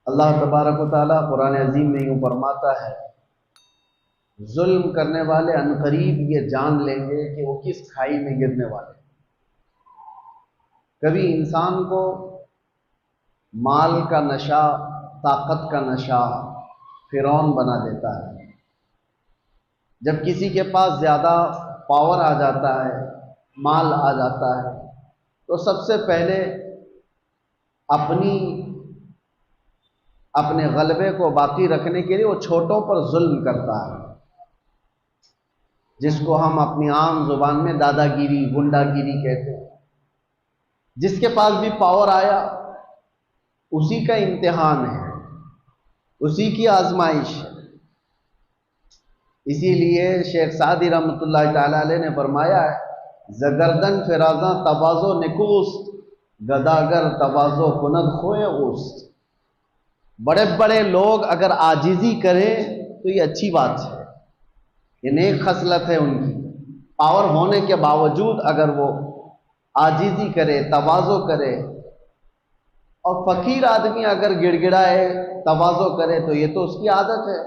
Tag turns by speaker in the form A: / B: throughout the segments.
A: अल्लाह तबारक व तआला कुरान अजीम में यूँ फरमाता है, जुल्म करने वाले अनकरीब ये जान लेंगे कि वो किस खाई में गिरने वाले। कभी इंसान को माल का नशा, ताकत का नशा फिरौन बना देता है। जब किसी के पास ज़्यादा पावर आ जाता है, माल आ जाता है, तो सबसे पहले अपने गलबे को बाकी रखने के लिए वो छोटों पर जुल्म करता है, जिसको हम अपनी आम जुबान में दादागिरी, गुंडागिरी कहते हैं। जिसके पास भी पावर आया उसी का इम्तिहान है, उसी की आजमाइश है। इसीलिए शेख सादी रहमतुल्लाह तआला अलैह ने फरमाया है, जगरदन फिराजा तवाज़ो निकूस्त, गदागर तवाज़ो कुनद खोए उस्त। बड़े बड़े लोग अगर आजिजी करें तो ये अच्छी बात है, ये नेक खसलत है उनकी। पावर होने के बावजूद अगर वो आजिजी करे, तवाज़ो करे, और फकीर आदमी अगर गिड़गिड़ाए, तवाज़ो करे, तो ये तो उसकी आदत है,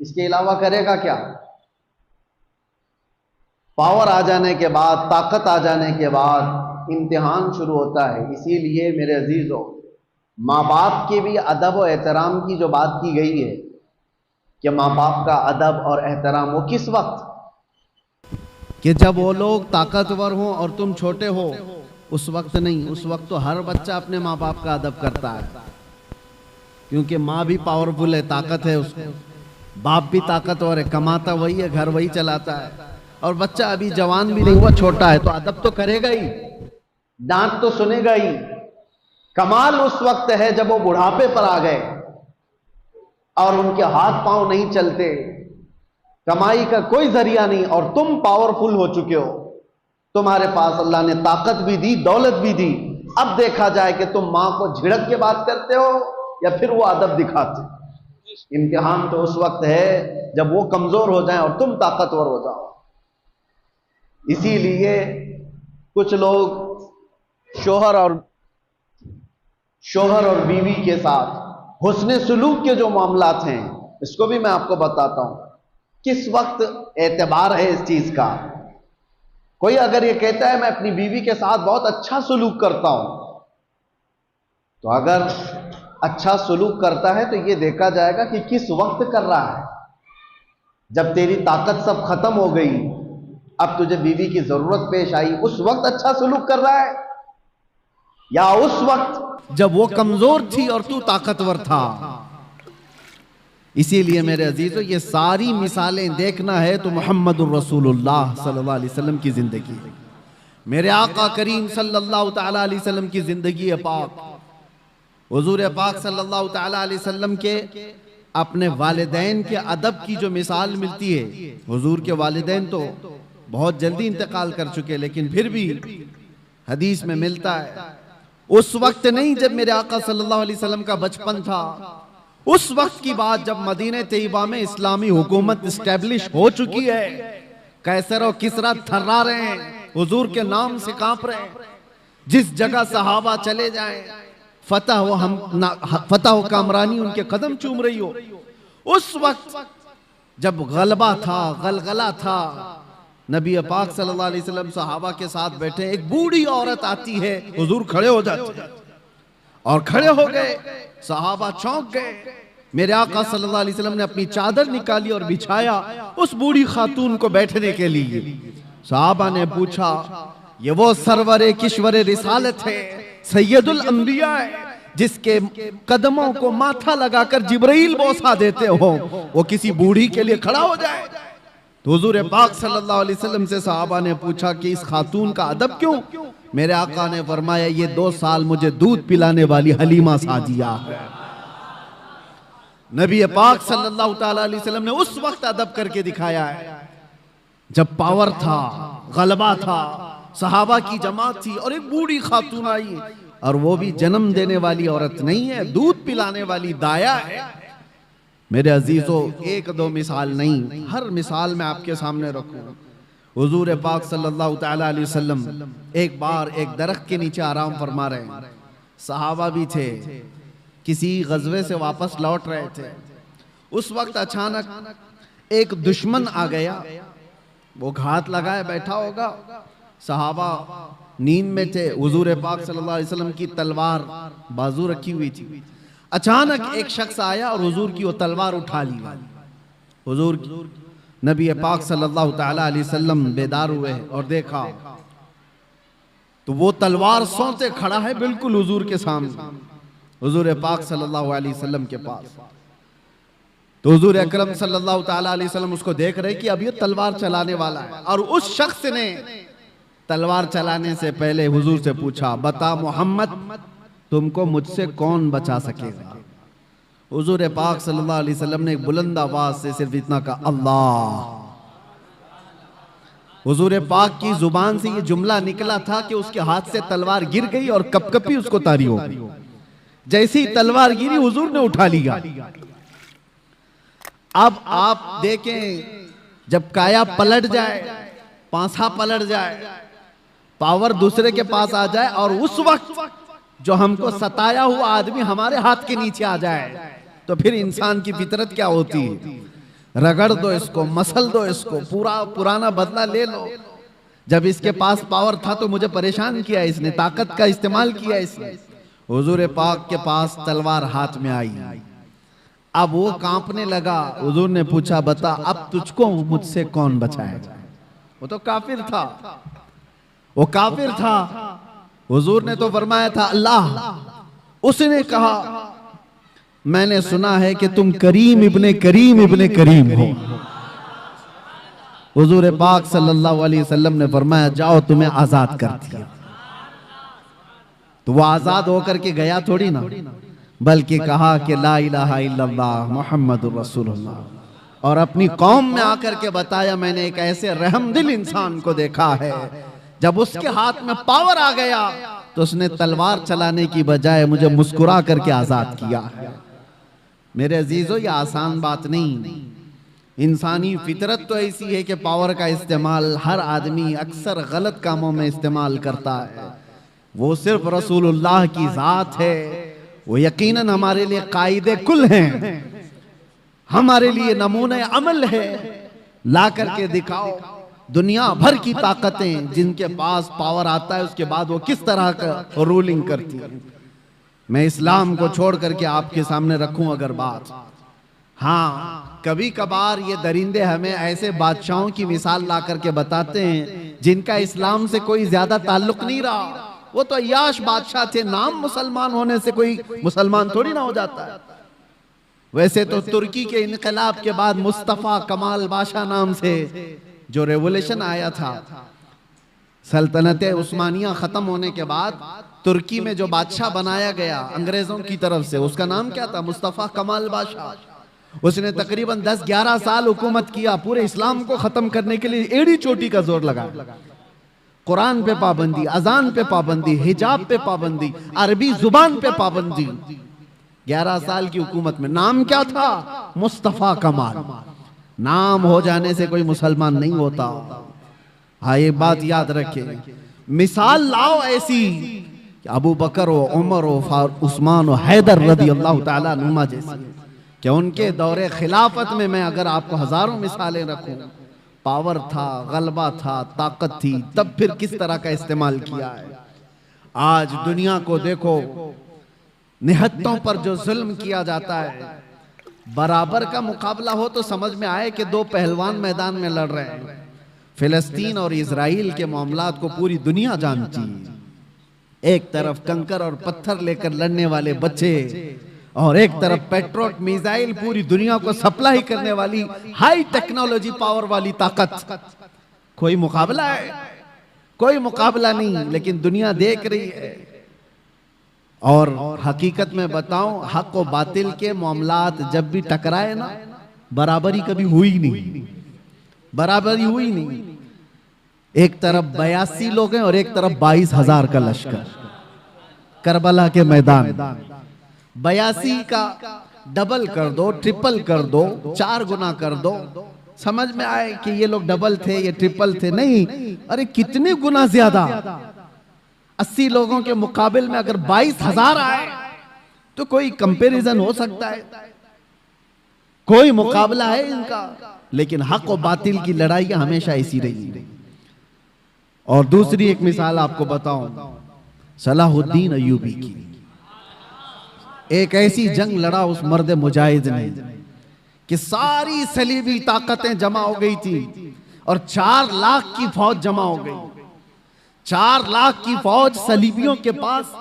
A: इसके अलावा करेगा क्या। पावर आ जाने के बाद, ताकत आ जाने के बाद इम्तिहान शुरू होता है। इसीलिए मेरे अजीज़ों, माँ बाप के भी अदब और एहतराम की जो बात की गई है कि माँ बाप का अदब और एहतराम वो किस वक्त,
B: कि जब वो लोग ताकतवर हों और तुम छोटे हो, उस वक्त नहीं। उस वक्त तो हर बच्चा अपने माँ बाप का अदब करता है, क्योंकि माँ भी पावरफुल है, ताकत है उसको, बाप भी ताकतवर है, कमाता वही है, घर वही चलाता है, और बच्चा अभी जवान भी नहीं हुआ, छोटा है, तो अदब तो करेगा ही,
A: डांट तो सुनेगा ही। कमाल उस वक्त है जब वो बुढ़ापे पर आ गए और उनके हाथ पांव नहीं चलते, कमाई का कोई जरिया नहीं, और तुम पावरफुल हो चुके हो, तुम्हारे पास अल्लाह ने ताकत भी दी, दौलत भी दी। अब देखा जाए कि तुम मां को झिड़क के बात करते हो या फिर वो अदब दिखाते। इम्तिहान तो उस वक्त है जब वो कमजोर हो जाएं और तुम ताकतवर हो जाओ। इसीलिए कुछ लोग शोहर और बीवी के साथ हुस्ने सुलूक के जो मामलात हैं, इसको भी मैं आपको बताता हूं। किस वक्त एतबार है इस चीज का। कोई अगर ये कहता है मैं अपनी बीवी के साथ बहुत अच्छा सुलूक करता हूं, तो अगर अच्छा सुलूक करता है तो ये देखा जाएगा कि किस वक्त कर रहा है। जब तेरी ताकत सब खत्म हो गई, अब तुझे बीवी की जरूरत पेश आई, उस वक्त अच्छा सुलूक कर रहा है, या उस वक्त
B: जब वो कमजोर थी और तू ताकतवर था। इसीलिए मेरे अजीजों, ये सारी मिसालें देखना है तो मुहम्मदुर रसूलुल्लाह सल्लल्लाहु अलैहि वसल्लम की जिंदगी, मेरे आका करीम सल्लल्लाहु तआला अलैहि वसल्लम की जिंदगी पाक, हुजूर पाक सल्लल्लाहु तआला अलैहि वसल्लम के अपने वालिदैन के अदब की जो मिसाल मिलती है। हुजूर के वालिदैन तो बहुत जल्दी इंतकाल कर चुके, लेकिन फिर भी हदीस में मिलता है, उस वक्त नहीं जब मेरे आका सल्लल्लाहु अलैहि वसल्लम का बचपन था, उस वक्त की बात जब मदीने तैयबा में इस्लामी हुकूमत स्टैब्लिश हो चुकी है। कैसर और किसरा थर्रा रहे हैं, हुजूर के नाम से कांप रहे हैं। जिस जगह सहाबा चले जाएं, फतह व कामरानी उनके कदम चूम रही हो, उस वक्त जब गलबा था, गलगला था, नबी पाक सल्लल्लाहु अलैहि वसल्लम सहाबा के साथ बैठे, एक बूढ़ी औरत आती है, हुजूर खड़े हो जाते हैं, और खड़े हो गए, सहाबा चौंक गए। मेरे आका सल्लल्लाहु अलैहि वसल्लम ने अपनी चादर निकाली और बिछाया उस बूढ़ी खातून को बैठने के लिए। सहाबा ने पूछा, ये वो सरवरे किश्वरे रिसालत है, सैयदुल अंबिया है, जिसके कदमों को माथा लगाकर जिब्राइल बोसा देते हो, वो किसी बूढ़ी के लिए खड़ा हो जाए। तो हुजूर पाक सल्लल्लाहु अलैहि वसल्लम से सहाबा ने पूछा कि इस खातून का अदब क्यों? मेरे आका ने फरमाया, ये 2 साल मुझे दूध पिलाने वाली हलीमा सादिया है। नबी पाक सल्लल्लाहु ताला अलैहि वसल्लम ने उस वक्त अदब करके दिखाया है जब पावर था, गलबा था, सहाबा की जमात थी, और एक बूढ़ी खातून आई, और वो भी जन्म देने वाली औरत नहीं है, दूध पिलाने वाली दाया है। मेरे अजीजों, 1-2 मिसाल नहीं, हर मिसाल मैं आपके सामने रखूं। हुजूर पाक सल्लल्लाहु ताला अलैहि वसल्लम एक बार एक दरख्त के नीचे आराम फरमा रहे हैं, सहाबा भी थे, किसी गजवे से वापस लौट रहे थे। उस वक्त अचानक एक दुश्मन आ गया, वो घात लगाए बैठा होगा, सहाबा नींद में थे, हुजूर पाक सल्लल्लाहु अलैहि वसल्लम की तलवार बाजू रखी हुई थी। अचानक एक शख्स आया और हुजूर की वो तलवार उठा ली। हुजूर नबी पाक सल्लल्लाहु ताला अलैहि वसल्लम बेदार हुए और देखा तो वो तलवार सोते खड़ा है बिल्कुल हुजूर के सामने, हुजूर पाक सल्लल्लाहु अलैहि वसल्लम के पास। तो हुजूर अकरम सल्लल्लाहु ताला अलैहि वसल्लम उसको देख रहे कि अब ये तलवार चलाने वाला है। और उस शख्स ने तलवार चलाने से पहले हुजूर से पूछा, बता मोहम्मद, तुमको मुझसे कौन बचा सकेगा? हुजूर पाक सल्लल्लाहु अलैहि वसल्लम ने एक बुलंद आवाज से सिर्फ इतना कहा, अल्लाह। हुजूर पाक की जुबान से ये जुमला निकला था कि उसके हाथ से तलवार गिर गई और कपकपी उसको तारी हो गई। जैसी ही तलवार गिरी हुजूर ने उठा लिया। अब आप देखें, जब काया पलट जाए, पांसा पलट जाए, पावर दूसरे के पास आ जाए और उस वक्त जो हमको सताया हुआ आदमी हमारे हाथ के नीचे आ जाए, तो फिर इंसान की फितरत क्या होती है? रगड़ दो इसको, मसल दो इसको, पूरा पुराना बदला ले लो। जब इसके पास पावर था तो मुझे परेशान किया इसने, ताकत का इस्तेमाल किया इसने। हुजूर पाक के पास तलवार हाथ में आई, अब वो कांपने लगा। हुजूर ने पूछा, बता अब तुझको मुझसे कौन बचाएगा? वो तो काफिर था, वो काफिर था। हुजूर ने तो फरमाया था अल्लाह। उसने कहा, मैंने सुना है कि तुम करीम इब्ने करीम हो। हुजूर पाक सल्लल्लाहु अलैहि वसल्लम ने फरमाया, जाओ तुम्हें आजाद कर दिया। तो वो आजाद होकर के गया थोड़ी ना, बल्कि कहा कि ला इलाहा इल्लल्लाह मुहम्मदुर रसूलुल्लाह, और अपनी कौम में आकर के बताया, मैंने एक ऐसे रहमदिल इंसान को देखा है, जब उसके हाथ में पावर आ गया तो उसने तलवार चलाने की बजाय मुझे मुस्कुरा करके आजाद किया है। मेरे अजीजों, ये आसान बात नहीं। इंसानी फितरत तो ऐसी है कि पावर का इस्तेमाल हर आदमी अक्सर गलत कामों में इस्तेमाल करता है। वो सिर्फ रसूलुल्लाह की जात है, वो यकीनन हमारे लिए कायदे कुल हैं, हमारे लिए नमूने अमल है। ला करके दिखाओ दुनिया भर की ताकतें जिनके पास पावर आता है, उसके बाद वो किस तरह का रूलिंग करती है। मैं इस्लाम को छोड़ करके आपके सामने रखूं अगर बात, हाँ, कभी कभार ये दरिंदे हमें ऐसे बादशाहों की मिसाल ला करके बताते हैं जिनका इस्लाम से कोई ज्यादा ताल्लुक नहीं रहा। वो तो अय्याश बादशाह थे, नाम मुसलमान होने से कोई मुसलमान थोड़ी ना हो जाता है। वैसे तो तुर्की के इनकलाब के बाद मुस्तफा कमाल बादशाह नाम से जो रेवोल्यूशन आया था, सल्तनत उस्मानिया खत्म होने के बाद तुर्की में जो बादशाह बनाया गया अंग्रेजों की तरफ से, उसका नाम क्या था? मुस्तफा कमाल बादशाह। उसने तकरीबन 10-11 साल हुकूमत किया, पूरे इस्लाम को खत्म करने के लिए एड़ी चोटी का जोर लगा। कुरान पे पाबंदी, अजान पे पाबंदी, हिजाब पे पाबंदी, अरबी जुबान पे पाबंदी। 11 साल की हुकूमत में नाम क्या था? मुस्तफा कमाल। नाम हो जाने से कोई मुसलमान नहीं होता। हाँ, ये बात याद रखें। मिसाल लाओ ऐसी कि अबू बकर हो, उमर हो, उस्मान हो, हैदर रदी अल्लाह ताला अनुमा जैसी, कि उनके दौरे खिलाफत में मैं अगर आपको हजारों मिसालें रखूं, पावर था, गलबा था, ताकत थी, तब फिर किस तरह का इस्तेमाल किया है। आज दुनिया को देखो, निहत्तों पर जो जुल्म किया जाता है, बराबर का मुकाबला हो तो समझ में आए कि दो पहलवान मैदान में लड़ रहे हैं। फिलिस्तीन और इजराइल के मामलात को पूरी दुनिया जानती है। एक तरफ कंकर और पत्थर लेकर लड़ने वाले बच्चे और एक तरफ पेट्रोट मिसाइल पूरी दुनिया को सप्लाई करने वाली हाई टेक्नोलॉजी पावर वाली ताकत। कोई मुकाबला है? कोई मुकाबला नहीं, लेकिन दुनिया देख रही है। और हकीकत में बताऊं, हक और बातिल के मामलात जब भी टकराए ना, बराबरी कभी हुई नहीं, बराबरी हुई नहीं। एक तरफ 82 लोग हैं और एक तरफ 22,000 का लश्कर। करबला के मैदान 82 का डबल कर दो, ट्रिपल कर दो, 4 गुना कर दो, समझ में आए कि ये लोग डबल थे, ये ट्रिपल थे। नहीं, अरे कितने गुना ज्यादा। 80 लोगों के मुकाबले में अगर 22,000 आए तो कोई कंपैरिजन हो सकता है, कोई मुकाबला है इनका, लेकिन हक और बातिल की लड़ाई हमेशा ऐसी रही। और दूसरी एक मिसाल आपको बताऊं, सलाहुद्दीन अय्यूबी की। एक ऐसी जंग लड़ा उस मर्द मुजाहिद ने कि सारी सलीबी ताकतें जमा हो गई थी और 4 लाख की फौज जमा हो गई। 4 लाख की फौज सलीबियों के पास,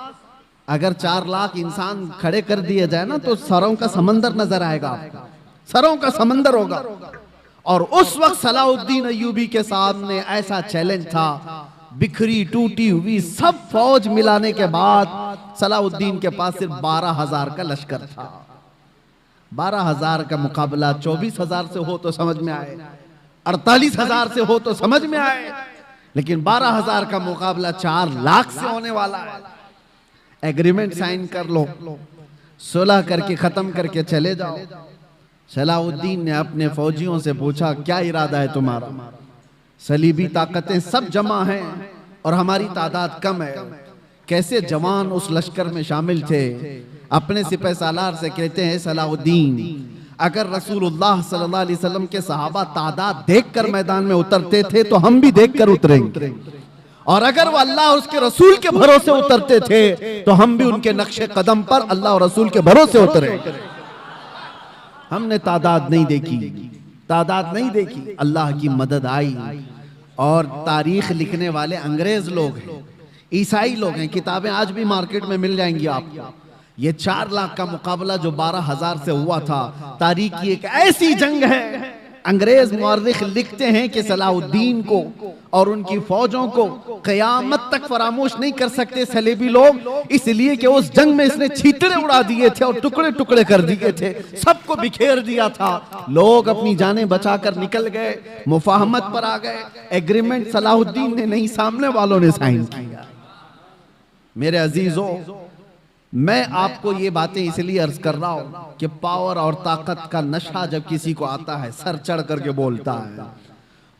B: अगर 4 लाख इंसान खड़े कर दिए जाए ना तो सरों का समंदर नजर आएगा आपको, सरों का समंदर होगा। और उस वक्त सलाहुद्दीन अय्यूबी के सामने ऐसा चैलेंज था, बिखरी टूटी हुई सब फौज मिलाने के बाद सलाहुद्दीन के पास सिर्फ 12,000 का लश्कर था। 12,000 का मुकाबला 24,000 से हो तो समझ में आए, 48,000 से हो तो समझ में आए, लेकिन 12,000 का मुकाबला 4 लाख से होने वाला है। एग्रीमेंट साइन कर लो, सुलह करके खत्म करके चले जाओ। सलाहुद्दीन ने अपने फौजियों से पूछा, क्या इरादा है तुम्हारा? सलीबी ताकतें सब जमा हैं और हमारी तादाद कम है। कैसे जवान उस लश्कर में शामिल थे। अपने सिपह सालार से कहते हैं, सलाहुद्दीन, अगर रसूलुल्लाह सल्लल्लाहु अलैहि वसल्लम के सहाबा तादाद देखकर मैदान में उतरते थे तो हम भी देखकर उतरेंगे, और अगर वो अल्लाह और उसके रसूल के भरोसे उतरते थे तो हम भी उनके नक्शे कदम पर अल्लाह और रसूल के भरोसे उतरे। हमने तादाद नहीं देखी, तादाद नहीं देखी, अल्लाह की मदद आई। और तारीख लिखने वाले अंग्रेज लोग हैं, ईसाई लोग हैं, किताबें आज भी मार्केट में मिल जाएंगी आपको। ये 4 लाख का मुकाबला जो 12,000 से हुआ था, तारीख की एक ऐसी जंग है। अंग्रेज मुअर्रिख लिखते हैं कि सलाहुद्दीन को और उनकी फौजों को क़यामत तक फरामोश नहीं कर सकते सलेबी लोग, इसलिए कि उस जंग में इसने छींतरे उड़ा दिए थे और टुकड़े टुकड़े कर दिए थे, सबको बिखेर दिया था। लोग अपनी जानें बचाकर निकल गए, मुफाहमत पर आ गए। एग्रीमेंट सलाहुद्दीन ने नहीं, सामने वालों ने साइन किया। मेरे अजीजों, मैं आपको ये बातें इसलिए अर्ज कर रहा हूं कि पावर और ताकत का नशा जब किसी को आता है, सर चढ़ करके बोलता है।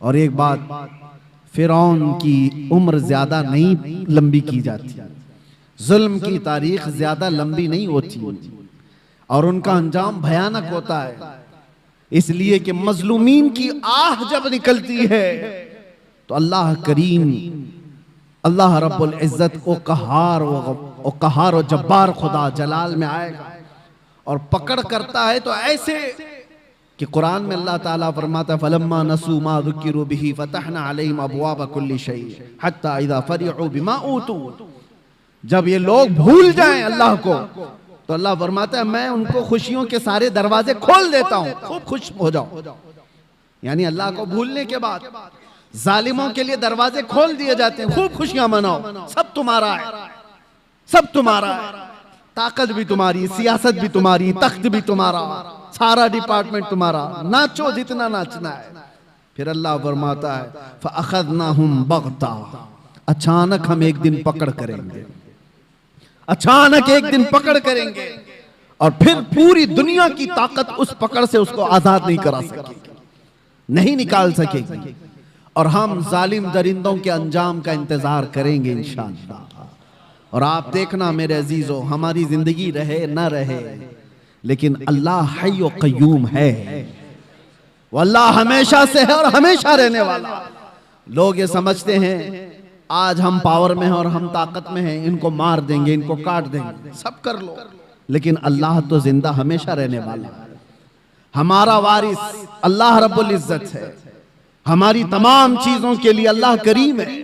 B: और एक बात, फिरौन की उम्र ज्यादा नहीं लंबी की जाती, जुल्म की तारीख ज्यादा लंबी नहीं होती, और उनका अंजाम भयानक होता है। इसलिए कि मजलूमीन की आह जब निकलती है तो अल्लाह करीम, अल्लाह रब्बुल इज्जत को कहार और जब्बार खुदा जलाल में आएगा और पकड़ करता है। तो ऐसे कि कुरान में अल्लाह ताला फरमाता, फलम्मा नसू मा ज़ुकिरू बिही फतहना अलैहिम अबवाब कुल्ली शै हत्ता इज़ा फरिहू बिमा ऊतू। जब ये लोग भूल जाएं अल्लाह को तो अल्लाह फरमाता है, मैं उनको खुशियों के सारे दरवाजे खोल देता हूं, खूब खुश हो जाओ। यानी अल्लाह को भूलने के बाद जालिमों के लिए दरवाजे खोल दिए जाते हैं, खूब खुशियां मनाओ, सब तुम्हारा है, सब तुम्हारा है, ताकत भी तुम्हारी, सियासत भी तुम्हारी, तख्त भी तुम्हारा, सारा डिपार्टमेंट तुम्हारा, नाचो जितना नाचना है। फिर अल्लाह फरमाता है, फअखज़नाहुम बग़ता, अचानक हम एक दिन पकड़ करेंगे, अचानक एक दिन पकड़ करेंगे, और फिर पूरी दुनिया की ताकत उस पकड़ से उसको आजाद नहीं करा सकेगी, नहीं निकाल सकेगी। और हम जालिम दरिंदों के अंजाम का इंतजार करेंगे इंशाअल्लाह। और आप देखना मेरे अजीजों, हमारी जिंदगी रहे न रहे, लेकिन अल्लाह हय्य व क़य्यूम है, वो अल्लाह हमेशा से है और हमेशा रहने वाला। लोग ये समझते हैं आज हम पावर में हैं और हम ताकत में हैं, इनको मार देंगे, इनको काट देंगे, सब कर लो, लेकिन अल्लाह तो जिंदा हमेशा रहने वाला है। हमारा वारिस अल्लाह रब्बुल इज्जत है, हमारी तमाम चीजों के लिए अल्लाह करीम है।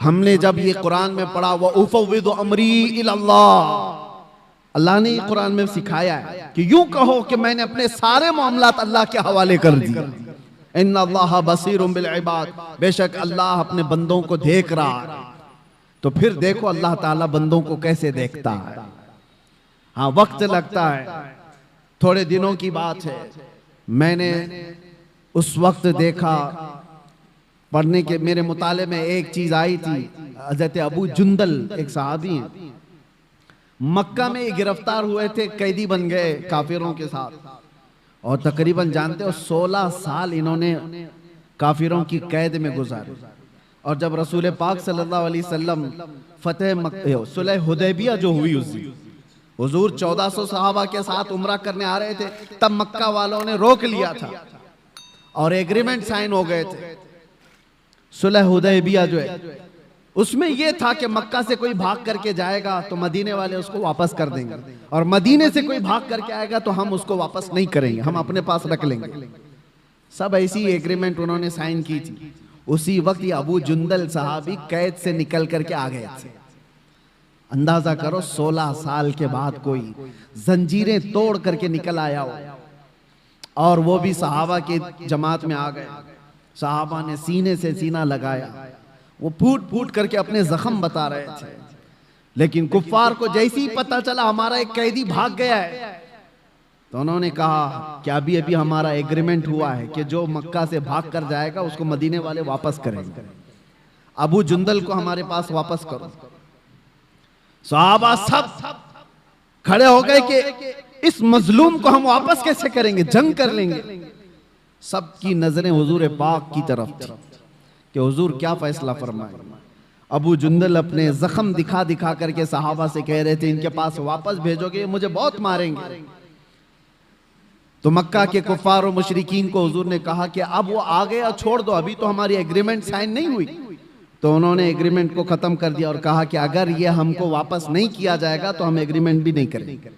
B: हमने जब ये कुरान में पढ़ा, व उफ़व्विदु अमरी इलल्लाह, अल्लाह ने कुरान में सिखाया है कि यूं कहो कि मैंने अपने सारे मामलात अल्लाह के हवाले कर दिए। इन्नल्लाह बसीरुम बिल इबाद, बेशक अल्लाह अपने बंदों को देख रहा है। तो फिर देखो अल्लाह ताला बंदों को कैसे देखता है। हाँ, वक्त लगता है, थोड़े दिनों की बात है, मैंने उस वक्त देखा, पढ़ने के मेरे मुताले में एक चीज आई थी। हज़रत अबू जुंदल एक सहाबी हैं, मक्का में गिरफ्तार हुए थे, कैदी बन गए काफिरों के साथ, और तकरीबन जानते हो 16 साल इन्होंने काफिरों की कैद में गुजारे। और जब रसूल पाक सल्लल्लाहु अलैहि वसल्लम फतेह सुलह हुदैबिया जो हुई, उस हुजूर 1400 सहाबा के साथ उम्रा करने आ रहे थे, तब मक्का वालों ने रोक लिया था और एग्रीमेंट साइन हो गए थे। सुलह हुदैबिया जो है उसमें यह था कि मक्का से कोई भाग करके जाएगा तो मदीने वाले उसको वापस कर देंगे, और मदीने से कोई भाग करके आएगा तो हम उसको वापस नहीं करेंगे, हम अपने पास रख लेंगे। सब ऐसी एग्रीमेंट उन्होंने साइन की थी। उसी वक्त ये अबू जुंदल साहबी कैद से निकल करके आ गए थे। अंदाजा करो 16 साल के बाद कोई जंजीरें तोड़ करके निकल आया हो, और वो भी सहाबा के जमात में आ गए। सहाबा ने सीने से सीना लगाया, वो फूट फूट करके अपने जख्म बता रहे थे। लेकिन कुफ्फार को जैसे ही पता चला हमारा एक कैदी भाग गया है, तो उन्होंने कहा कि अभी अभी हमारा एग्रीमेंट हुआ है कि जो मक्का से भाग कर जाएगा उसको मदीने वाले वापस करेंगे, अबू जुंदल को हमारे पास वापस करो। सहाबा सब खड़े हो गए कि इस मजलूम को हम वापस कैसे करेंगे, जंग कर लेंगे। सबकी नजरें हुजूर पाक की तरफ थी कि हुजूर क्या फैसला फरमाए। अबू जुंदल अपने जख्म दिखा दिखा करके सहाबा से कह रहे थे, इनके पास वापस भेजोगे मुझे बहुत मारेंगे। तो मक्का के कुफ्फार और मुशरिकीन को हुजूर ने कहा कि अब वो आ गया, छोड़ दो, अभी तो हमारी एग्रीमेंट साइन नहीं हुई। तो उन्होंने एग्रीमेंट को खत्म कर दिया और कहा कि अगर ये हमको वापस नहीं किया जाएगा तो हम एग्रीमेंट भी नहीं करेंगे।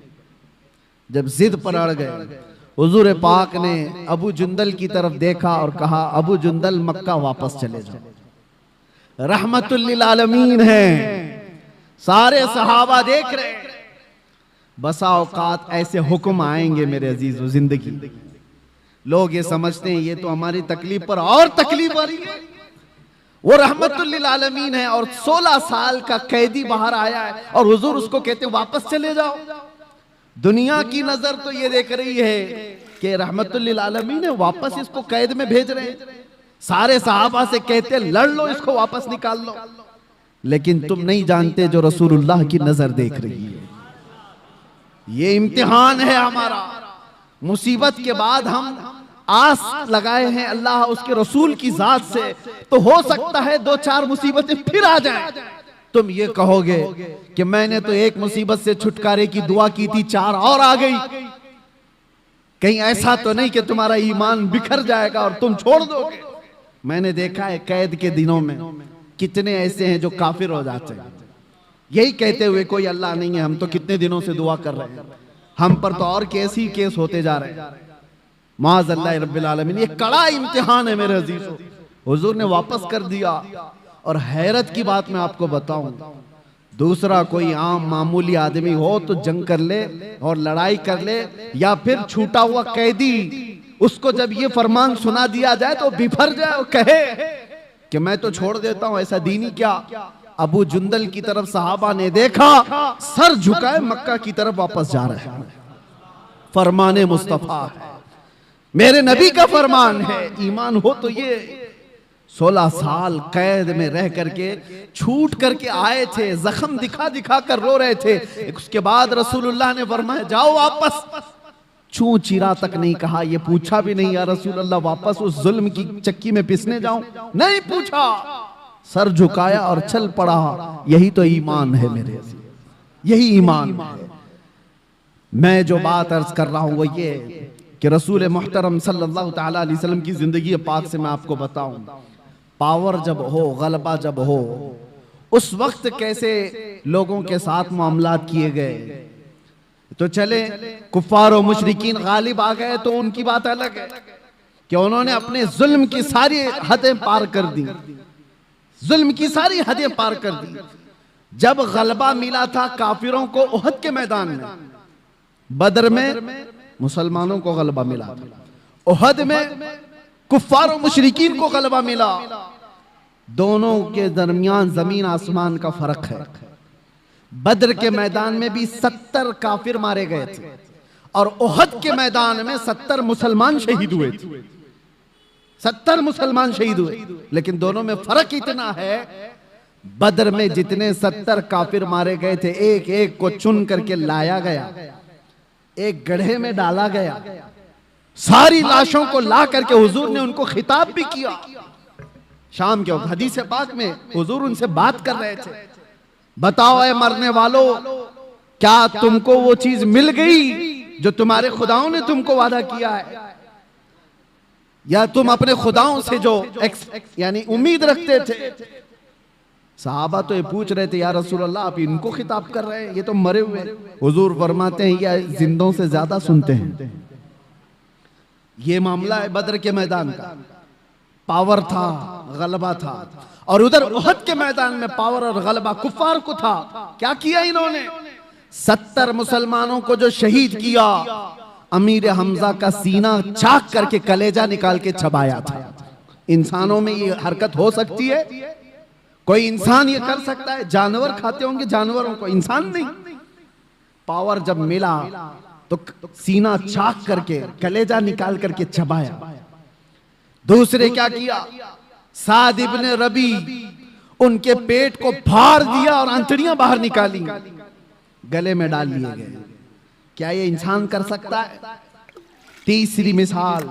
B: जब जिद पर अड़ गए, हुजूर पाक ने अबू जुंदल की तरफ देखा और कहा, अबू जुंदल मक्का वापस चले जाओ, रहमतुल लिल आलमीन है। सारे सहाबा देख रहे हैं। बसा औकात ऐसे हुक्म आएंगे मेरे अजीजों, जिंदगी लोग ये समझते हैं ये तो हमारी तकलीफ पर और तकलीफ आ रही है। वो रहमतुल लिल आलमीन है और 16 साल का कैदी बाहर आया है और हुजूर उसको कहते वापस चले जाओ। दुनिया की नजर तो ये देख रही है कि रहमतुल लिल आलमीन है, वापस इसको कैद में भेज रहे हैं। सारे सहाबा से कहते लड़ लो, इसको वापस निकाल लो। लेकिन तुम नहीं जानते जो रसूलुल्लाह की नजर देख रही है। ये इम्तिहान है हमारा। मुसीबत के बाद हम आस लगाए हैं अल्लाह उसके रसूल की जात से, तो हो सकता है 2-4 मुसीबतें फिर आ जाएं। तुम ये कहोगे कि मैंने तो एक मुसीबत से छुटकारे की दुआ की थी, 4 और आ गई। कहीं ऐसा तो नहीं कि तुम्हारा ईमान बिखर जाएगा और तुम छोड़ दोगे। मैंने देखा है कैद के दिनों में कितने ऐसे हैं जो काफिर हो जाते हैं, यही कहते हुए कोई अल्लाह नहीं है, हम तो कितने दिनों से दुआ कर रहे हैं, हम पर तो और केस ही केस होते जा रहे हैं। माज़अल्लाह रब्बिल आलमीन, ये कड़ा इम्तिहान है मेरे अजीजों। हुजूर ने वापस कर दिया। और हैरत की बात मैं आपको बताऊं, दूसरा कोई आम मामूली आदमी हो तो जंग कर ले और लड़ाई कर ले, या फिर छूटा हुआ कैदी, उसको जब ये फरमान सुना दिया जाए तो बिफर जाए और कहे कि मैं तो छोड़ देता हूं, ऐसा दीनी क्या। अबू जुंदल की तरफ सहाबा ने देखा, सर झुकाए मक्का की तरफ वापस जा रहे हैं। फरमाने मुस्तफा है, मेरे नबी का फरमान है। ईमान हो तो ये 16 साल कैद में रह करके छूट करके आए थे, जख्म दिखा दिखा कर रो रहे थे। उसके बाद रसूलुल्लाह ने फरमाया जाओ वापस। चूं चीरा तक नहीं कहा, ये पूछा भी नहीं या रसूलुल्लाह वापस उस जुल्म की चक्की में पिसने जाऊं, नहीं पूछा, सर झुकाया और चल पड़ा। यही तो ईमान है मेरे, यही ईमान है। मैं जो बात अर्ज कर रहा हूं वो ये कि रसूल मुहतरम सल्लल्लाहु तआला अलैहि वसल्लम की जिंदगी पाक से मैं आपको बताऊं, पावर जब हो, गलबा जब हो, उस वक्त कैसे लोगों के साथ मामलात किए गए। तो चले कुफ्फार और मुशरिकीन गालिब आ गए तो उनकी बात अलग है कि उन्होंने अपने जुल्म की सारी हदें पार कर दी, जुल्म की सारी हदें पार कर दी। जब गलबा मिला था काफिरों को उहद के मैदान में, बदर में मुसलमानों को गलबा मिला था, उहद में कुफ्फार और मुशरिकीन को गलबा मिला। दोनों के दरमियान जमीन आसमान का फर्क है। बदर के मैदान में भी 70 काफिर मारे गए थे और उहद के मैदान में 70 मुसलमान शहीद हुए थे। 70 मुसलमान शहीद हुए, लेकिन दोनों में फर्क इतना है, बदर में जितने 70 काफिर मारे गए थे, एक एक को चुन करके लाया गया, एक गड्ढे में डाला गया, सारी लाशों को ला करके हुजूर ने उनको खिताब भी किया। शाम के वक्त हदीस पाक में हुजूर उनसे बात कर रहे थे, बताओ ऐ मरने वालों, क्या तुमको वो चीज मिल गई जो तुम्हारे खुदाओं ने तुमको वादा किया है, या तुम अपने खुदाओं से जो यानी उम्मीद रखते थे। सहाबा तो ये पूछ रहे थे, या रसूल अल्लाह आप इनको खिताब कर रहे हैं, ये तो मरे हुए। हुजूर फरमाते हैं या जिंदों से ज्यादा सुनते हैं। ये मामला है बदर के मैदान का, पावर था, गलबा था, और उधर उहद के मैदान में पावर और गलबा कुफार को था। क्या किया इन्होंने? 70 मुसलमानों को जो शहीद किया, अमीर हमजा का सीना चाक करके कलेजा निकाल के चबाया था। इंसानों में ये हरकत हो सकती है? कोई इंसान ये कर सकता है? जानवर खाते होंगे जानवरों को, इंसान नहीं। पावर जब मिला तो सीना चाक करके कलेजा निकाल करके चबाया। दूसरे क्या किया? साद इब्ने रबी, उनके पेट को फाड़ दिया और अंतड़ियां बाहर निकाली, गले में डाल लिए गए। क्या ये इंसान कर सकता है? तीसरी मिसाल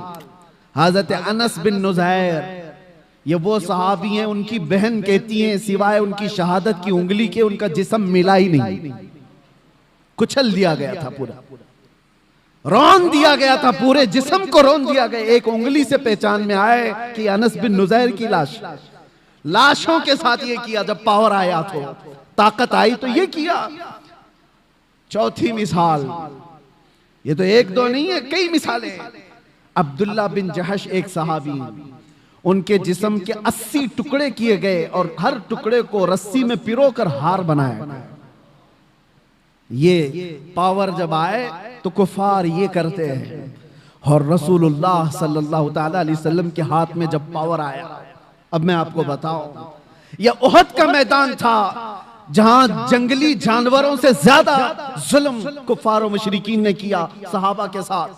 B: हजरत अनस बिन नुज़ैर, ये वो सहाबी हैं, उनकी बहन कहती हैं सिवाय उनकी शहादत की उंगली के उनका जिस्म मिला ही नहीं, कुचल दिया गया था, पूरा रौन दिया गया था, पूरे जिस्म को रौन दिया गया। एक उंगली से पहचान में आए कि अनस बिन नुज़ैर की लाश। लाशों के साथ ये किया। जब पावर आया तो, ताकत आई तो ये किया। चौथी मिसाल, ये तो एक दो नहीं है, कई मिसालें। अब्दुल्ला बिन जहश एक सहाबी, उनके जिस्म के 80 टुकड़े किए गए और हर टुकड़े को रस्सी में पिरोकर हार बनाया। ये पावर जब आए तो कुफार ये करते हैं। और रसूलुल्लाह सल्लल्लाहु ताला अलैहि वसल्लम के हाथ में जब पावर आया, अब मैं आपको बताऊं, यह उहद का मैदान था जहां जंगली जानवरों से ज्यादा जुल्म कुफार और मुशरिकीन ने किया सहाबा के साथ।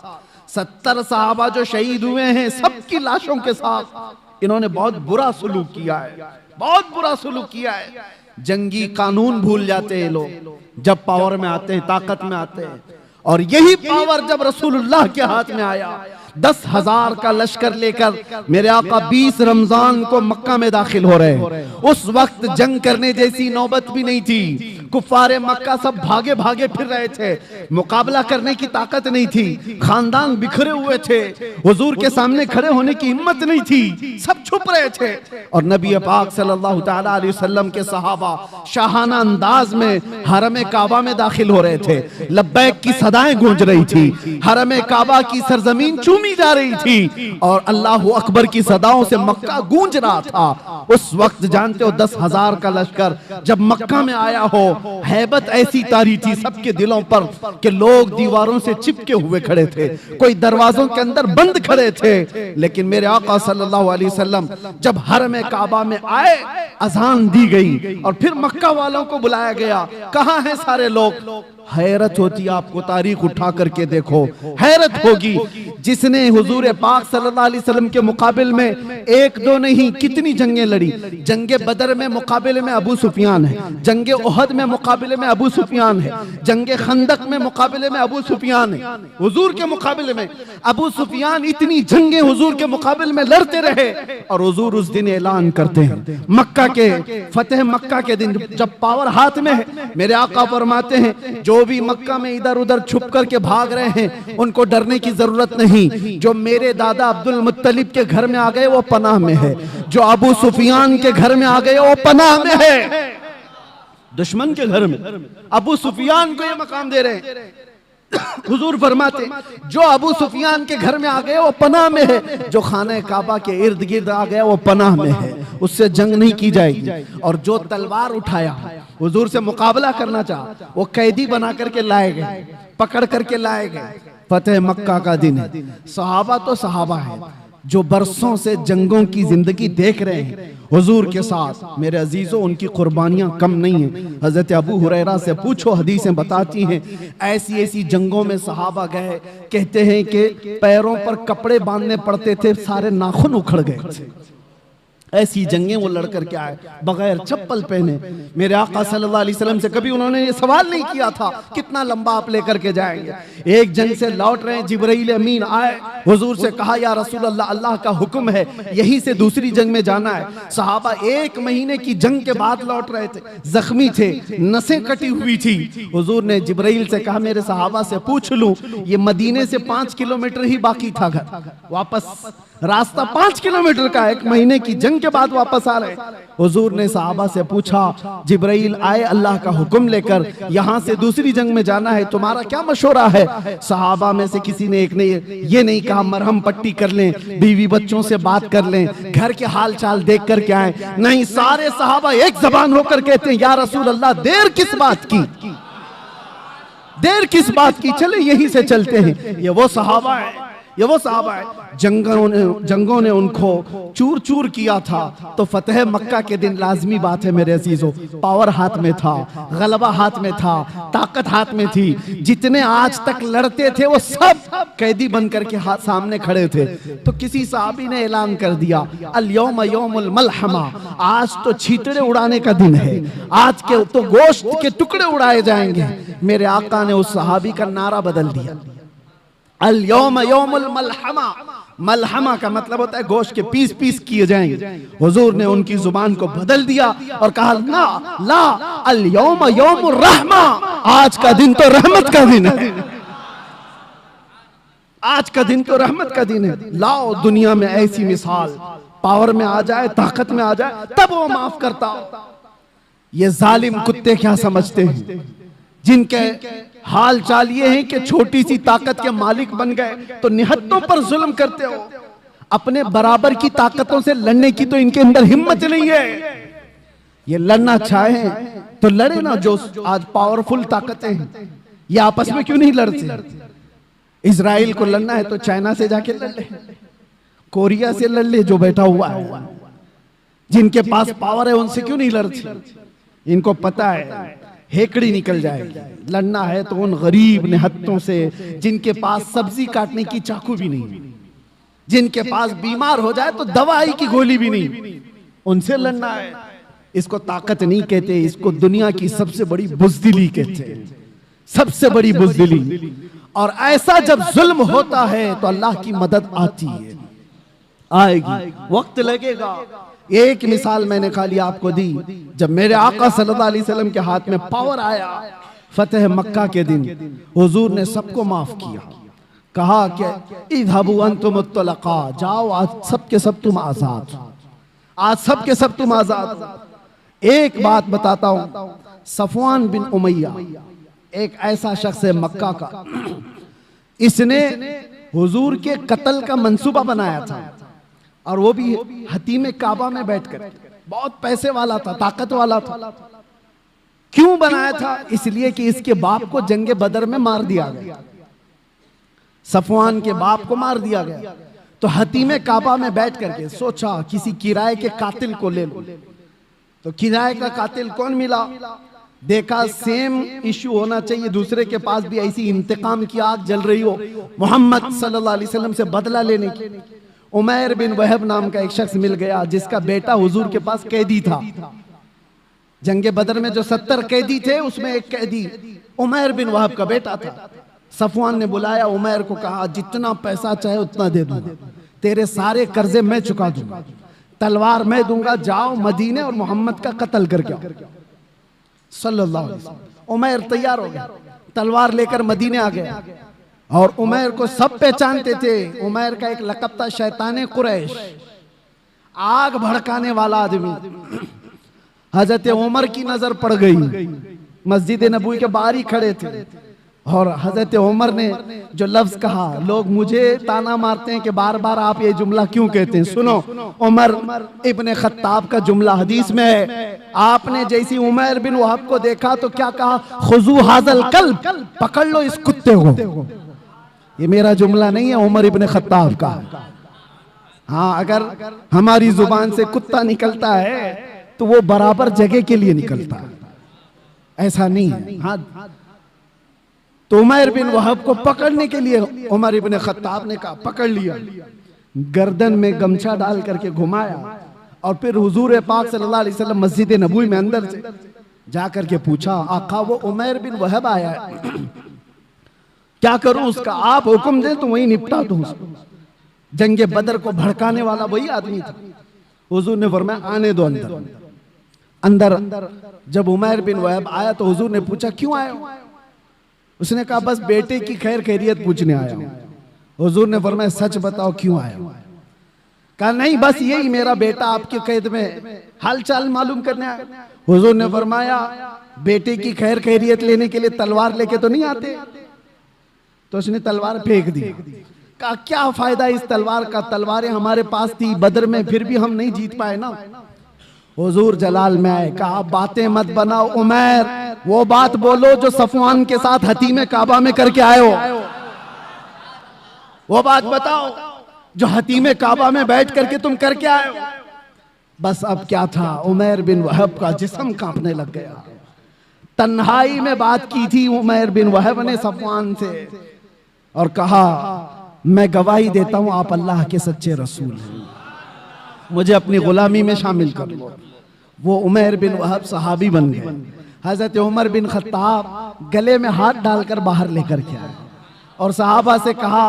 B: 70 सहाबा जो शहीद हुए हैं, सबकी लाशों के साथ इन्होंने बहुत बुरा सलूक किया है, बहुत बुरा सलूक किया है। जंगी कानून भूल जाते हैं लोग जब पावर में आते हैं, ताकत में आते हैं। और यही पावर जब रसूलुल्लाह के हाथ में आया, 10,000 का लश्कर लेकर मेरे आका 20 रमजान को मक्का में दाखिल हो रहे। उस वक्त जंग करने जैसी नौबत भी नहीं थी। कुफारे मक्का सब भागे भागे फिर रहे थे, मुकाबला करने की ताकत नहीं थी, खानदान बिखरे हुए थे, हुजूर के सामने खड़े होने की हिम्मत नहीं थी, सब छुप रहे थे। और नबी पाक सल्लल्लाहु ताला अलैहि वसल्लम के सहाबा शाहाना अंदाज में हरम काबा में दाखिल हो रहे थे। लब्बैक की सदाएं गूंज रही थी, हरम काबा की सरजमीन चूमी जा रही थी और अल्लाहु अकबर की सदाओं से मक्का गूंज रहा था। उस वक्त जानते हो 10,000 का लश्कर जब मक्का में आया हो, हैबत ऐसी तारी थी सबके दिलों पर कि लोग दीवारों से चिपके हुए खड़े थे, कोई दरवाजों के अंदर बंद खड़े थे। लेकिन मेरे आका सल्लल्लाहु अलैहि वसल्लम जब हरम काबा में आए, अजान दी गई और फिर मक्का वालों को बुलाया गया। कहां हैं सारे लोग? हैरत होती है, आपको तारीख उठा करके देखो, हैरत होगी। जिसने हुजूर पाक सल्लल्लाहु अलैहि वसल्लम के मुकाबिल में एक दो नहीं कितनी जंगें लड़ी। जंगे बदर में मुकाबले में अबू सुफियान है, जंगे उहद में मुकाबले में अबू सुफियान है, जंगे खंदक में मुकाबले में अबू सुफियान है। हुजूर के मुकाबले में अबू सुफियान इतनी जंगें हुजूर के मुकाबले में लड़ते रहे। और हुजूर उस दिन ऐलान करते हैं, मक्का के फतेह मक्का के दिन जब पावर हाथ में है, मेरे आका फरमाते हैं जो भी मक्का में इधर उधर छुप करके भाग रहे हैं उनको डरने की जरूरत नहीं। जो मेरे दादा अब्दुल मुत्तलिब के घर में आ गए वो पनाह में है, जो अबू सुफियान के घर में आ गए वो पनाह में है। दुश्मन के घर में अबू सुफियान को ये मकाम दे रहे हैं। हुजूर फरमाते जो अबू सुफियान के घर में आ गए वो पनाह में है, जो खाने काबा के इर्द गिर्द आ गया वो पनाह में है, उससे जंग नहीं की जाएगी। और जो तलवार उठाया हुजूर से मुकाबला करना चाहा वो कैदी बना करके लाए गए, पकड़ करके लाए गए। फतेह मक्का का दिन है। सहाबा तो सहाबा है जो बरसों से जंगों की जिंदगी देख रहे हैं हुजूर के साथ। मेरे अजीजों, उनकी कुर्बानियां कम नहीं है। हजरत अबू हुरैरा से पूछो, हदीसें बताती हैं ऐसी ऐसी जंगों में सहाबा गए, कहते हैं कि पैरों पर कपड़े बांधने पड़ते थे, सारे नाखून उखड़ गए थे। ऐसी जंगें वो लड़ करके आए बगैर चप्पल पहने। मेरे आका सल्लल्लाहु अलैहि वसल्लम से कभी उन्होंने ये सवाल नहीं किया था कितना लंबा आप लेकर के जाएंगे। एक जंग से लौट रहे हैं, जिब्राइल अमीन आए, हुजूर से कहा या रसूल अल्लाह, अल्लाह का हुक्म है यहीं से दूसरी जंग में जाना है। सहाबा 1 महीने की जंग के बाद लौट रहे थे, जख्मी थे, नसें कटी हुई थी। हुजूर ने जिब्राइल से कहा मेरे सहाबा से पूछ लूं, ये मदीने से 5 किलोमीटर ही बाकी था घर, वापस रास्ता 5 किलोमीटर का, 1 महीने की जंग के बाद वापस आ रहे। हुजूर ने सहाबा से पूछा, जिब्राइल आए अल्लाह का हुक्म लेकर, यहां से दूसरी जंग में जाना है, तुम्हारा क्या मशवरा है? सहाबा में से किसी ने एक ने ये नहीं कहा मरहम पट्टी कर लें, बीवी बच्चों से बात कर लें, घर के हाल चाल देख कर के आए। नहीं, सारे सहाबा एक जबान होकर कहते हैं या रसूल अल्लाह, देर किस बात की, देर किस बात की, चले यहीं से चलते हैं। ये वो सहाबा है, ये वो साहब है जंगों ने उनको चूर चूर किया था। तो फतेह मक्का के दिन लाजमी बात है मेरे अजीजों, पावर हाथ में था, गलबा हाथ में था, ताकत हाथ में थी। जितने आज तक लड़ते थे वो सब कैदी बन करके हाथ सामने खड़े थे। तो किसी साहबी ने ऐलान कर दिया, अल यौम यौमुल मलहमा, आज तो छींटड़े उड़ाने का दिन है, आज के तो गोश्त के टुकड़े उड़ाए जाएंगे। मेरे आका ने उस सहाबी का नारा बदल दिया, अल यौम यौमुल मलहमा। मलहमा का मतलब होता है गोश्त के पीस पीस किए जाएंगे। हुजूर ने उनकी जुबान को बदल दिया और कहा ना ला, अल यौम यौमुर रहमा, आज का दिन तो रहमत का दिन है, आज का दिन तो रहमत का दिन है। लाओ दुनिया में ऐसी मिसाल, पावर में आ जाए, ताकत में आ जाए, तब वो माफ करता। ये जालिम कुत्ते क्या समझते हैं, जिनके हाल चाल ये है कि छोटी सी ताकत के मालिक बन गए तो निहत्तों पर जुल्म करते हो। अपने बराबर की ताकतों से लड़ने की तो इनके अंदर हिम्मत नहीं है। ये लड़ना चाहे तो लड़े ना, जो आज पावरफुल ताकतें हैं ये आपस में क्यों नहीं लड़ते? इजराइल को लड़ना है तो चाइना से जाके लड़ ले, कोरिया से लड़ ले जो बैठा हुआ है। जिनके पास पावर है उनसे क्यों नहीं लड़ते? इनको पता है हेकड़ी निकल जाएगी। लड़ना है तो उन गरीब निहत्तों से जिनके पास सब्जी काटने की चाकू भी नहीं, जिनके पास बीमार हो जाए तो दवाई की गोली भी नहीं, उनसे लड़ना है। इसको ताकत नहीं कहते, इसको दुनिया की सबसे बड़ी बुज़दिली कहते हैं, सबसे बड़ी बुज़दिली। और ऐसा जब जुल्म होता है तो अल्लाह की मदद आती है, आएगी, वक्त लगेगा। एक मिसाल मैंने खाली आपको दी, जब मेरे आका सल्लल्लाहु अलैहि वसल्लम के हाथ में पावर आया फतेह मक्का के दिन, हुजूर ने सबको माफ किया, कहा कि इज़हबू अंतुम मुत्तलका, जाओ आज सब के सब तुम आजाद, आज सब के सब तुम आजाद। एक बात बताता हूं, सफवान बिन उमैया एक ऐसा शख्स है मक्का का, इसने हुजूर के कत्ल का मंसूबा बनाया था, और वो भी हतीम काबा में बैठकर। बहुत पैसे वाला था, ताकत वाला था। क्यों बनाया था? इसलिए कि इसके बाप को जंगे बदर में मार दिया गया, सफवान के बाप को मार दिया गया। तो हतीम काबा में बैठ करके सोचा किसी किराए के कातिल को ले लो। तो किराए का कातिल कौन मिला? देखा सेम इश्यू होना चाहिए, दूसरे के पास भी ऐसी इंतकाम की आग जल रही हो, मोहम्मद सल्लल्लाहु अलैहि वसल्लम से बदला लेने की। उमैर बिन वहब नाम का एक शख्स मिल गया, जिसका बेटा हुजूर के पास कैदी था। जंगे बदर में जो 70 कैदी थे उसमें एक कैदी उमैर बिन वहब का बेटा था। सफवान ने बुलाया उमैर को, कहा जितना पैसा चाहे उतना दे दूंगा, तेरे सारे कर्जे मैं चुका दूंगा, तलवार मैं दूंगा, जाओ मदीने और मोहम्मद का कत्ल करके आओ सल्लल्लाहु अलैहि वसल्लम। उमैर तैयार हो गया, तलवार लेकर मदीने आ गया। और उमैर को सब पहचानते थे। उमैर का एक लक़ब था शैताने कुरैश, आग भड़काने वाला आदमी। हजरत उमर की नजर पड़ गई, मस्जिद नबवी के बाहर ही खड़े थे, और हजरत उमर ने जो लफ्ज कहा, लोग मुझे ताना मारते हैं कि बार बार आप ये जुमला क्यों कहते हैं। सुनो, उमर इब्ने खत्ताब का जुमला हदीस में है, आपने जैसी उमैर बिन वहब को देखा तो क्या कहा, खुजू हाजल कल्ब, पकड़ लो इस कुत्ते को। ये मेरा जुमला नहीं है, उमर इब्ने खत्ताब का। हाँ, अगर हमारी जुबान से कुत्ता निकलता है तो वो बराबर जगह के लिए निकलता है, ऐसा नहीं है। हाँ, तो उमैर बिन वहब को पकड़ने के लिए उमर इब्ने खत्ताब ने कहा, पकड़ लिया, गर्दन में गमछा डाल करके घुमाया और फिर हुजूर पाक सल्लल्लाहु अलैहि वसल्लम मस्जिद नबवी में अंदर से जाकर के पूछा, आका वो उमैर बिन वहब आया है, क्या करूं उसका, आप हुक्म दें तो वही निपटा दूं उसको। जंगे बदर को भड़काने वाला वही आदमी था। हुजूर ने फरमाया आने दो अंदर। अंदर जब उमैर बिन वहब आया तो हुजूर ने पूछा क्यों आए हो? उसने कहा बस बेटे की खैर खैरियत पूछने आया हूं। हुजूर ने फरमाया सच बताओ क्यों आए हो? कहा नहीं बस यही मेरा बेटा आपके कैद में हालचाल मालूम करने आया। हुजूर ने फरमाया बेटे की खैर खैरियत लेने के लिए तलवार लेके तो नहीं आते? तो उसने तलवार फेंक दी। कहा क्या फायदा इस तलवार का, तलवारें हमारे पास थी बदर में, फिर भी हम नहीं जीत पाए ना। हुजूर जलाल में आए, कहा बातें मत बनाओ उमैर, वो बात बोलो जो सफवान के साथ हतीमे काबा में करके आए हो। वो बात बताओ जो हतीमे काबा में बैठ करके तुम करके आए हो। बस अब क्या था, उमैर बिन वहब का जिस्म कांपने लग गया। तन्हाई में बात की थी उमैर बिन वहब ने सफवान से और कहा मैं गवाही देता हूं आप अल्लाह के सच्चे रसूल हैं, मुझे अपनी गुलामी में शामिल कर लो। वो उमैर बिन वहब सहाबी बन गए। हजरत उमर बिन खत्ताब गले में हाथ डालकर बाहर लेकर के आए और सहाबा से कहा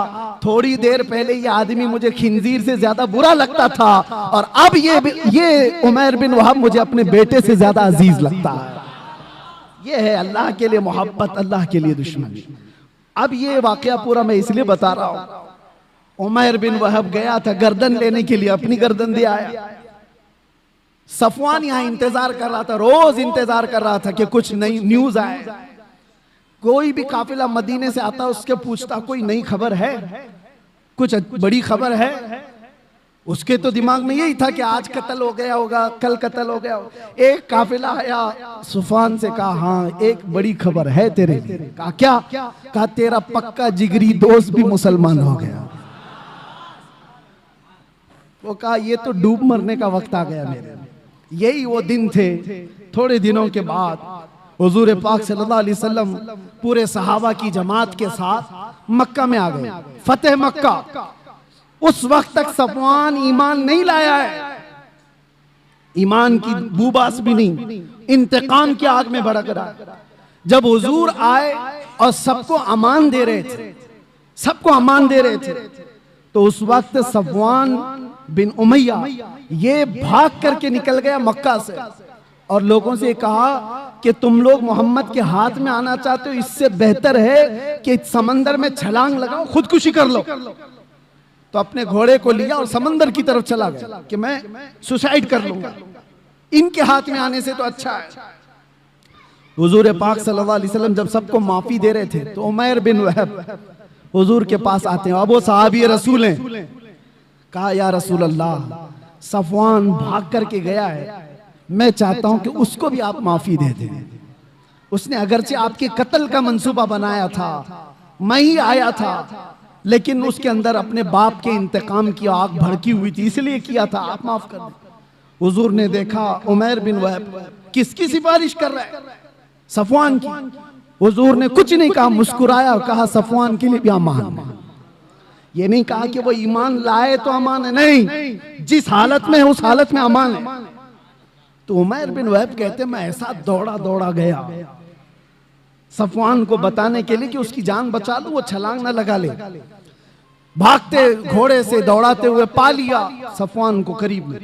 B: थोड़ी देर पहले ये आदमी मुझे खिंजीर से ज्यादा बुरा लगता था और अब ये उमैर बिन वहब मुझे अपने बेटे से ज्यादा अजीज लगता है। ये है अल्लाह के लिए मोहब्बत, अल्लाह के लिए दुश्मनी। अब ये वाकया पूरा मैं इसलिए बता रहा हूं, उमैर बिन वहब गया था गर्दन लेने के लिए, अपनी गर्दन दे आया। सफवान यहां इंतजार कर रहा था, रोज इंतजार कर रहा था कि कुछ नई न्यूज आए। कोई भी काफिला मदीने से आता उसके पूछता कोई नई खबर है, कुछ बड़ी खबर है। उसके तो दिमाग में यही था कि आज कत्ल हो गया होगा, कल कत्ल हो गया होगा। एक काफिला आया, सफवान से कहा हाँ एक बड़ी खबर है तेरे लिए। कहा क्या? कहा तेरा पक्का जिगरी दोस्त भी मुसलमान हो गया। वो कहा ये तो डूब मरने का वक्त आ गया मेरे। यही वो दिन थे। थोड़े दिनों के बाद हुजूर पाक सल्लल्लाहु अलैहि वसल्लम पूरे सहाबा की जमात के साथ मक्का में आ गए, फतेह मक्का। उस वक्त तक सफवान ईमान नहीं लाया है, ईमान की बूबास भी नहीं, इंतकाम की आग में भड़क रहा। जब हुजूर आए और सबको अमान दे रहे थे, सबको अमान दे रहे थे, तो उस वक्त सफवान बिन उमैया ये भाग करके निकल गया मक्का से और लोगों से कहा कि तुम लोग मोहम्मद के हाथ में आना चाहते हो, इससे बेहतर है कि समंदर में छलांग लगाओ, खुदकुशी कर लो। तो अपने घोड़े को लिया और समंदर की तरफ चला गया कि मैं सुसाइड कर लूंगा, इनके हाथ में आने से तो अच्छा है। हुजूर पाक सल्लल्लाहु अलैहि वसल्लम जब सबको माफी दे रहे थे तो उमैर बिन वहब हुजूर के पास आते हैं। अब वो सहाबी रसूल हैं। कहा या रसूल अल्लाह, सफवान भाग करके गया है, मैं चाहता हूं कि उसको भी आप माफी दे दें। उसने अगरचे आपके कत्ल का मंसूबा बनाया था, मैं ही आया था, लेकिन उसके अंदर अपने बाप के इंतकाम की आग भड़की हुई थी, इसलिए किया था, आप माफ कर दें। हुजूर ने देखा उमैर बिन वहब किसकी सिफारिश कर रहा है? सफवान की। हुजूर ने कुछ नहीं कहा, मुस्कुराया और कहा सफवान के लिए भी अमान है। ये नहीं कहा कि वो ईमान लाए तो अमान है, नहीं, जिस हालत में है उस हालत में अमान है। तो उमैर बिन वहब कहते मैं ऐसा दौड़ा दौड़ा गया सफवान को बताने के लिए कि उसकी जान बचा लूं, वो छलांग ना लगा ले। भागते घोड़े से दौड़ाते हुए पा लिया सफवान को करीब में।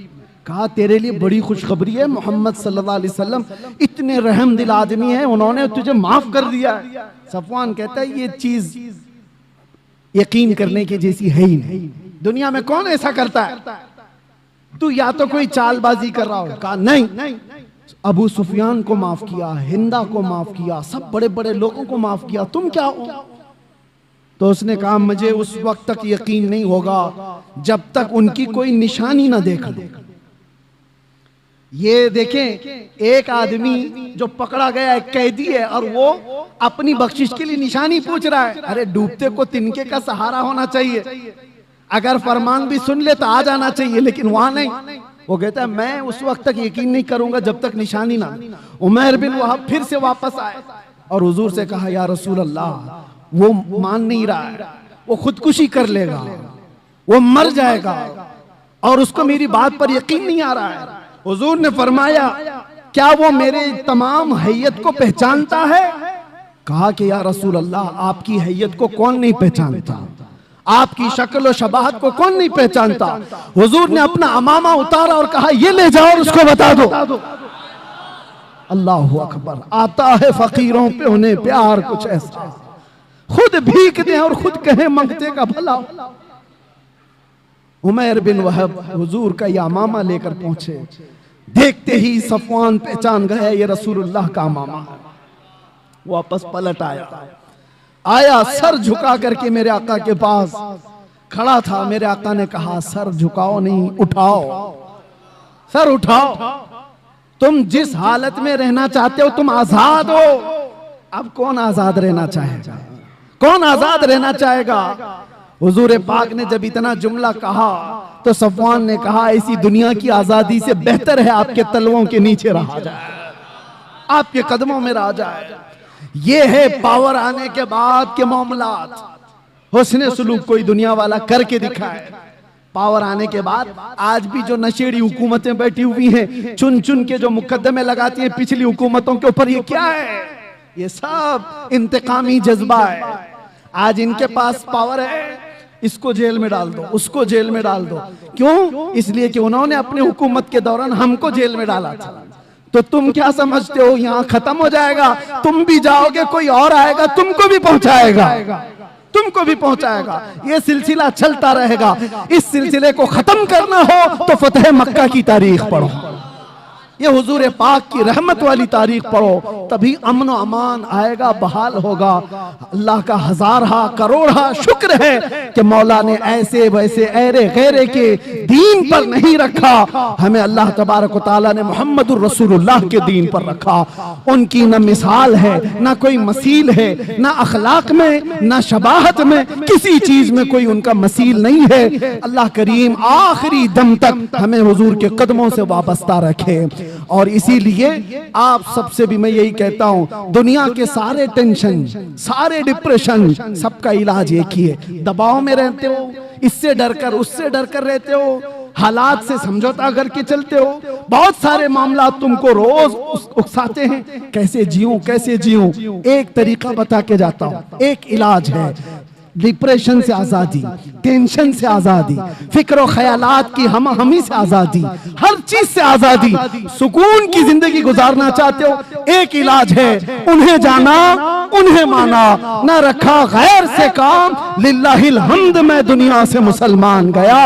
B: कहा तेरे लिए बड़ी खुशखबरी है, मोहम्मद सल्लल्लाहु अलैहि वसल्लम इतने रहम दिल आदमी हैं, उन्होंने तुझे माफ कर दिया है। सफवान कहता है ये चीज यकीन करने की जैसी है ही नहीं, दुनिया में कौन ऐसा करता है, तू या तो कोई चालबाजी कर रहा हो। कहा नहीं, अबू सुफियान को माफ किया, हिंदा को माफ किया, सब बड़े बड़े लोगों को माफ किया, तुम क्या हो? तो उसने कहा मुझे उस वक्त तक यकीन नहीं होगा जब तक उनकी कोई निशानी ना देख लो। ये देखें एक आदमी जो पकड़ा गया है, कैदी है, और वो अपनी बख्शिश के लिए निशानी पूछ रहा है। अरे डूबते को तिनके का सहारा होना चाहिए, अगर फरमान भी सुन ले तो आ जाना चाहिए, लेकिन वहां नहीं। वो कहता है मैं उस वक्त तक यकीन नहीं करूंगा जब तक निशानी ना। उमैर बिन वहब फिर से वापस आए और हुजूर से कहा या रसूल अल्लाह, वो मान नहीं रहा है, वो खुदकुशी कर लेगा, वो मर जाएगा। और उसको मेरी बात पर यकीन नहीं आ रहा है। हुजूर ने फरमाया, क्या वो मेरे तमाम हैयत को पहचानता है? कहा कि या रसूल अल्लाह, आपकी हैयत को कौन नहीं पहचानता, आपकी शक्ल और शबाहत को कौन नहीं पहचानता। हुजूर ने अपना अमामा उतारा और कहा, ये ले जाओ और उसको बता दो। अल्लाह अकबर। आता है फकीरों पे उन्हें प्यार कुछ ऐसा, खुद भीख दें और खुद कहें मंगते का भला। उमैर बिन वहब हुजूर का यह अमामा लेकर पहुंचे। देखते ही सफवान पहचान गया ये रसूलुल्लाह का अमामा है। वापस पलट आया सर झुका करके मेरे आका के पास खड़ा था। मेरे आका ने कहा, सर झुकाओ नहीं, उठाओ, सर उठाओ। तुम जिस हालत में रहना चाहते हो तुम आजाद हो। अब कौन आजाद रहना चाहेगा? कौन आजाद रहना चाहेगा? हुजूर पाक ने जब इतना जुमला कहा तो सफवान ने कहा, ऐसी दुनिया की आजादी से बेहतर है आपके तलवों के नीचे रहा जाए, आपके कदमों में रहा जाए। ये है पावर आने के बाद के मामलात। हुस्ने सुलूक कोई दुनिया वाला करके दिखाए। पावर आने के बाद आज भी जो नशेड़ी हुकूमतें बैठी हुई हैं, चुन चुन के जो मुकद्दमे लगाती हैं पिछली हुकूमतों के ऊपर, ये क्या है? ये सब इंतकामी जज्बा है। आज इनके पास पावर है, इसको जेल में डाल दो, उसको जेल में डाल दो। क्यों? इसलिए कि उन्होंने अपनी हुकूमत के दौरान हमको जेल में डाला था। तो तुम क्या समझते हो यहाँ खत्म हो जाएगा? तुम भी जाओगे, कोई और आएगा तुमको भी पहुंचाएगा, तुमको भी पहुंचाएगा। ये सिलसिला चलता रहेगा। इस सिलसिले को खत्म करना हो तो फतेह मक्का की तारीख पढ़ो, ये हुजूर पाक की रहमत वाली तारीख पढ़ो, तभी अमन व अमान आएगा, बहाल होगा। अल्लाह का हजारहा करोड़हा शुक्र है कि मौला ने ऐसे वैसे ऐरे गैरे के दीन पर नहीं रखा, हमें अल्लाह तबारक व तआला ने मुहम्मदुर रसूलुल्लाह के दीन पर रखा। उनकी न मिसाल है, न कोई मसील है, न अखलाक में, न शबाहत में, किसी चीज में कोई उनका मसील नहीं है। अल्लाह करीम आखिरी दम तक हमें हुजूर के कदमों से वाबस्ता रखे। और इसीलिए आप सबसे भी मैं यही कहता हूं, दुनिया के सारे टेंशन, सारे डिप्रेशन, सबका इलाज एक ही है। दबाव में रहते हो, इससे डरकर उससे डरकर रहते हो, हालात से समझौता करके चलते हो, बहुत सारे मामला तुमको रोज उकसाते हैं, कैसे जीऊं कैसे जीऊं। एक तरीका बता के जाता हूं, एक इलाज है। डिप्रेशन से आजादी, टेंशन से आजादी, फिक्र ख्यालात की हमी से आजादी, हर चीज से आजादी, सुकून की जिंदगी गुजारना चाहते हो, एक इलाज है, उन्हें जाना उन्हें माना, न रखा गैर से काम, लिल्लाहिल हम्द मैं दुनिया से मुसलमान गया।